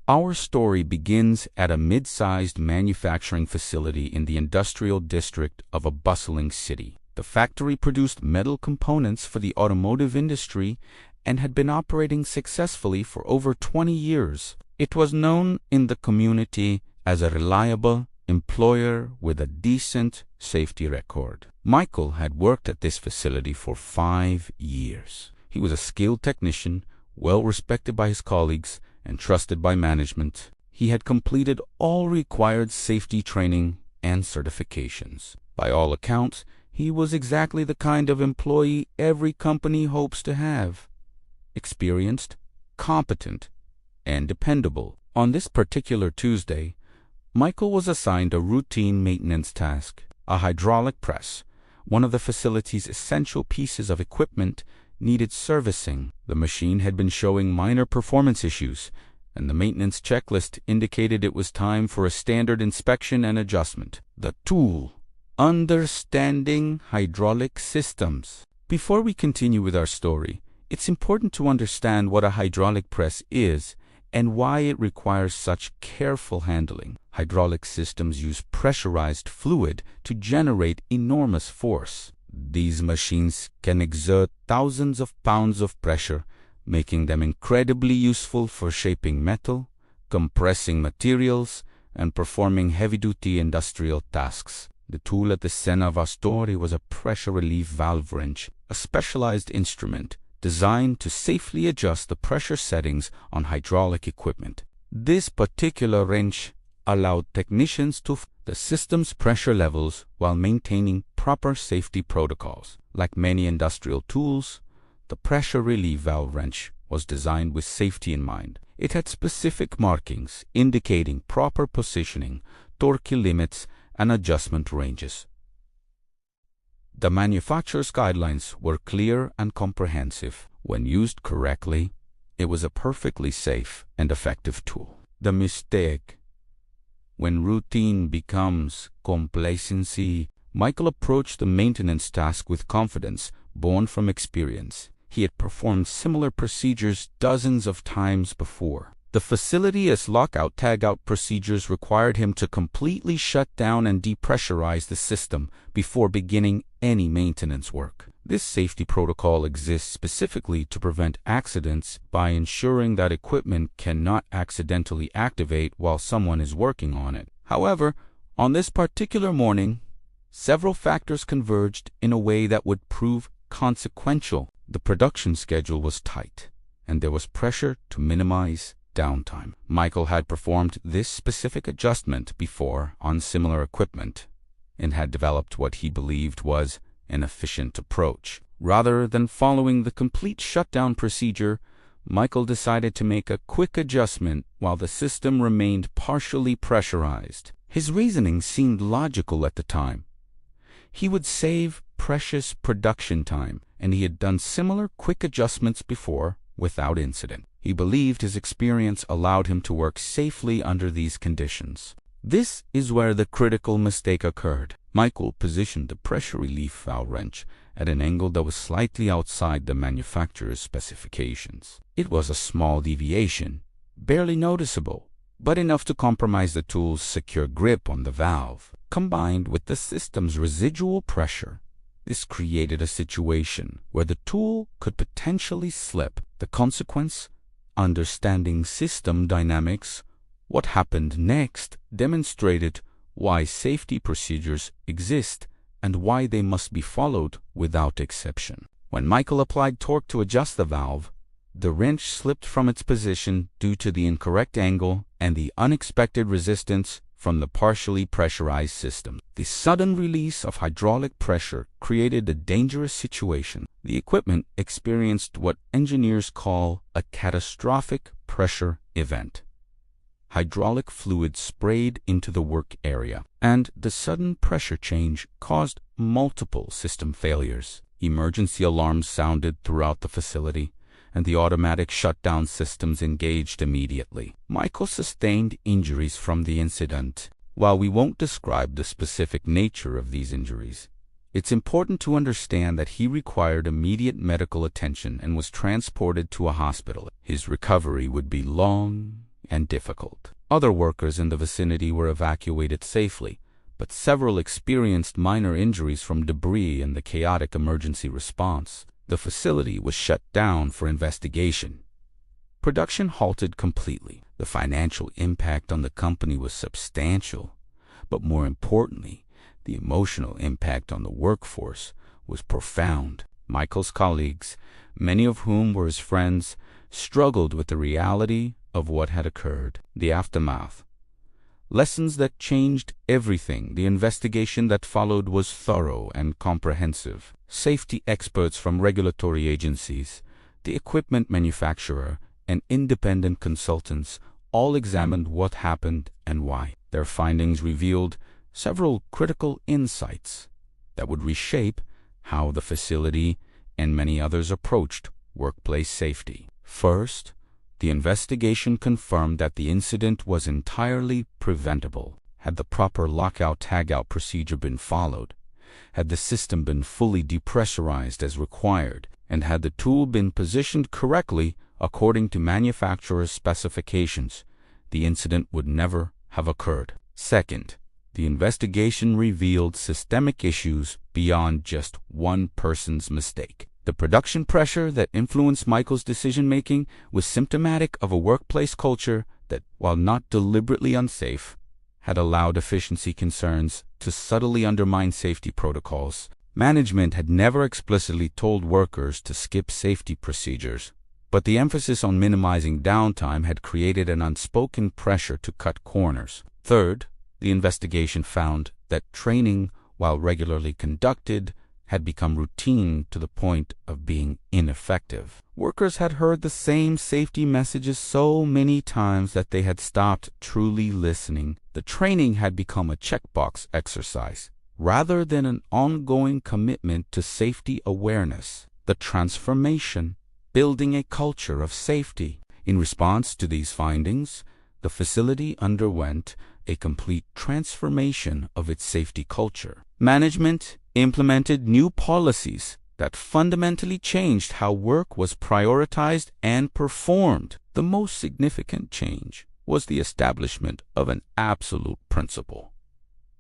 Our story begins at a mid-sized manufacturing facility in the industrial district of a bustling city. The factory produced metal components for the automotive industry and had been operating successfully for over 20 years. It was known in the community as a reliable employer with a decent safety record. Michael had worked at this facility for 5 years. He was a skilled technician, well respected by his colleagues and trusted by management. He had completed all required safety training and certifications. By all accounts, he was exactly the kind of employee every company hopes to have: experienced, competent, and dependable. On this particular Tuesday, Michael was assigned a routine maintenance task. A hydraulic press, one of the facility's essential pieces of equipment, needed servicing. The machine had been showing minor performance issues, and the maintenance checklist indicated it was time for a standard inspection and adjustment. The tool: understanding hydraulic systems. Before we continue with our story, it's important to understand what a hydraulic press is and why it requires such careful handling. Hydraulic systems use pressurized fluid to generate enormous force. These machines can exert thousands of pounds of pressure, making them incredibly useful for shaping metal, compressing materials, and performing heavy-duty industrial tasks. The tool at the center of our story was a pressure relief valve wrench, a specialized instrument designed to safely adjust the pressure settings on hydraulic equipment. This particular wrench allowed technicians to the system's pressure levels while maintaining proper safety protocols. Like many industrial tools, the pressure relief valve wrench was designed with safety in mind. It had specific markings indicating proper positioning, torque limits, and adjustment ranges. The manufacturer's guidelines were clear and comprehensive. When used correctly, it was a perfectly safe and effective tool. The mistake: when routine becomes complacency. Michael approached the maintenance task with confidence born from experience. He had performed similar procedures dozens of times before. The facility's lockout-tagout procedures required him to completely shut down and depressurize the system before beginning any maintenance work. This safety protocol exists specifically to prevent accidents by ensuring that equipment cannot accidentally activate while someone is working on it. However, on this particular morning, several factors converged in a way that would prove consequential. The production schedule was tight, and there was pressure to minimize downtime. Michael had performed this specific adjustment before on similar equipment and had developed what he believed was an efficient approach. Rather than following the complete shutdown procedure, Michael decided to make a quick adjustment while the system remained partially pressurized. His reasoning seemed logical at the time. He would save precious production time, and he had done similar quick adjustments before without incident. He believed his experience allowed him to work safely under these conditions. This is where the critical mistake occurred. Michael positioned the pressure relief valve wrench at an angle that was slightly outside the manufacturer's specifications. It was a small deviation, barely noticeable, but enough to compromise the tool's secure grip on the valve. Combined with the system's residual pressure, this created a situation where the tool could potentially slip. The consequence: understanding system dynamics. What happened next demonstrated why safety procedures exist and why they must be followed without exception. When Michael applied torque to adjust the valve, the wrench slipped from its position due to the incorrect angle and the unexpected resistance from the partially pressurized system. The sudden release of hydraulic pressure created a dangerous situation. The equipment experienced what engineers call a catastrophic pressure event. Hydraulic fluid sprayed into the work area, and the sudden pressure change caused multiple system failures. Emergency alarms sounded throughout the facility, and the automatic shutdown systems engaged immediately. Michael sustained injuries from the incident. While we won't describe the specific nature of these injuries, it's important to understand that he required immediate medical attention and was transported to a hospital. His recovery would be long and difficult. Other workers in the vicinity were evacuated safely, but several experienced minor injuries from debris and the chaotic emergency response. The facility was shut down for investigation. Production halted completely. The financial impact on the company was substantial, but more importantly, the emotional impact on the workforce was profound. Michael's colleagues, many of whom were his friends, struggled with the reality of what had occurred. The aftermath. Lessons that changed everything. The investigation that followed was thorough and comprehensive. Safety experts from regulatory agencies, the equipment manufacturer, and independent consultants all examined what happened and why. Their findings revealed several critical insights that would reshape how the facility and many others approached workplace safety. First, the investigation confirmed that the incident was entirely preventable. Had the proper lockout-tagout procedure been followed, had the system been fully depressurized as required, and had the tool been positioned correctly according to manufacturer's specifications, the incident would never have occurred. Second, the investigation revealed systemic issues beyond just one person's mistake. The production pressure that influenced Michael's decision-making was symptomatic of a workplace culture that, while not deliberately unsafe, had allowed efficiency concerns to subtly undermine safety protocols. Management had never explicitly told workers to skip safety procedures, but the emphasis on minimizing downtime had created an unspoken pressure to cut corners. Third, the investigation found that training, while regularly conducted, had become routine to the point of being ineffective. Workers had heard the same safety messages so many times that they had stopped truly listening. The training had become a checkbox exercise, rather than an ongoing commitment to safety awareness. The transformation, building a culture of safety. In response to these findings, the facility underwent a complete transformation of its safety culture. Management implemented new policies that fundamentally changed how work was prioritized and performed. The most significant change was the establishment of an absolute principle.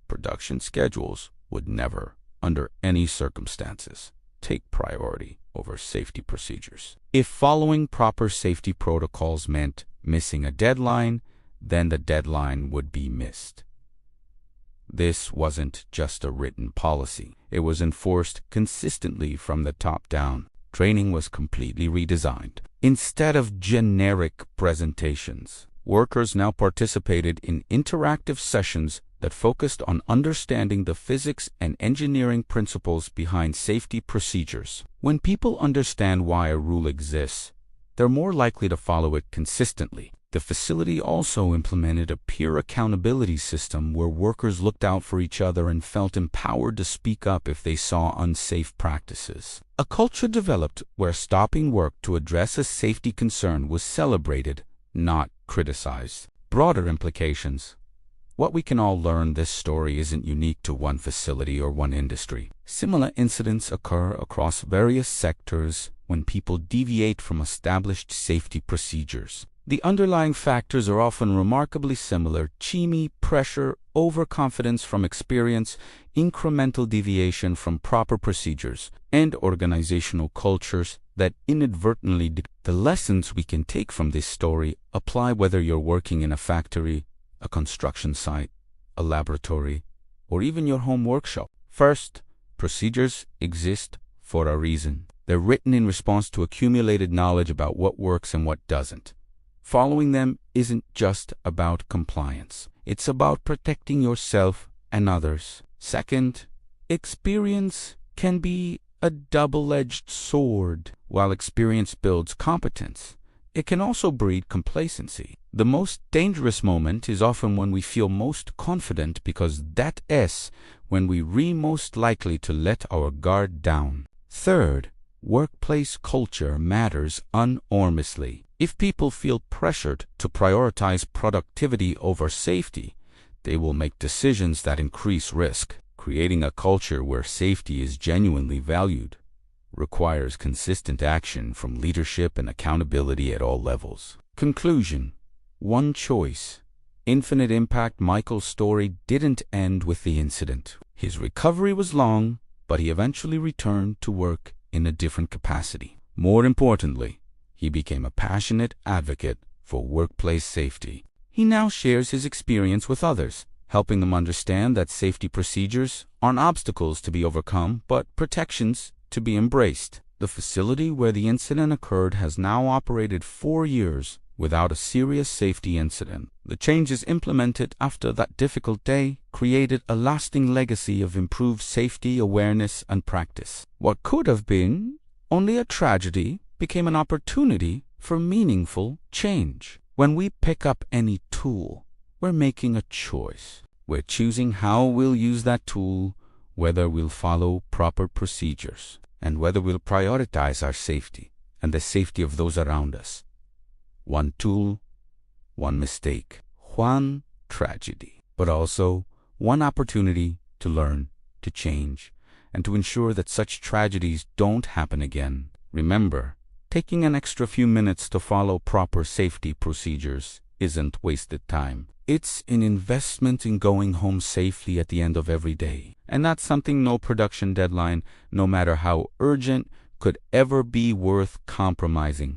Production schedules would never, under any circumstances, take priority over safety procedures. If following proper safety protocols meant missing a deadline, then the deadline would be missed. This wasn't just a written policy. It was enforced consistently from the top down. Training was completely redesigned. Instead of generic presentations, workers now participated in interactive sessions that focused on understanding the physics and engineering principles behind safety procedures. When people understand why a rule exists, they're more likely to follow it consistently. The facility also implemented a peer accountability system where workers looked out for each other and felt empowered to speak up if they saw unsafe practices. A culture developed where stopping work to address a safety concern was celebrated, not criticized. Broader implications. What we can all learn: this story isn't unique to one facility or one industry. Similar incidents occur across various sectors when people deviate from established safety procedures. The underlying factors are often remarkably similar: chimney, pressure, overconfidence from experience, incremental deviation from proper procedures, and organizational cultures that inadvertently The lessons we can take from this story apply whether you're working in a factory, a construction site, a laboratory, or even your home workshop. First, procedures exist for a reason. They're written in response to accumulated knowledge about what works and what doesn't. Following them isn't just about compliance. It's about protecting yourself and others. Second, experience can be a double-edged sword. While experience builds competence, it can also breed complacency. The most dangerous moment is often when we feel most confident, because that is when we're most likely to let our guard down. Third, workplace culture matters enormously. If people feel pressured to prioritize productivity over safety, they will make decisions that increase risk. Creating a culture where safety is genuinely valued requires consistent action from leadership and accountability at all levels. Conclusion: one choice. Infinite impact. Michael's story didn't end with the incident. His recovery was long, but he eventually returned to work in a different capacity. More importantly, he became a passionate advocate for workplace safety. He now shares his experience with others, helping them understand that safety procedures aren't obstacles to be overcome, but protections to be embraced. The facility where the incident occurred has now operated 4 years without a serious safety incident. The changes implemented after that difficult day created a lasting legacy of improved safety awareness and practice. What could have been only a tragedy became an opportunity for meaningful change. When we pick up any tool, we're making a choice. We're choosing how we'll use that tool, whether we'll follow proper procedures, and whether we'll prioritize our safety and the safety of those around us. One tool, one mistake, one tragedy, but also one opportunity to learn, to change, and to ensure that such tragedies don't happen again. Remember, taking an extra few minutes to follow proper safety procedures isn't wasted time. It's an investment in going home safely at the end of every day. And that's something no production deadline, no matter how urgent, could ever be worth compromising.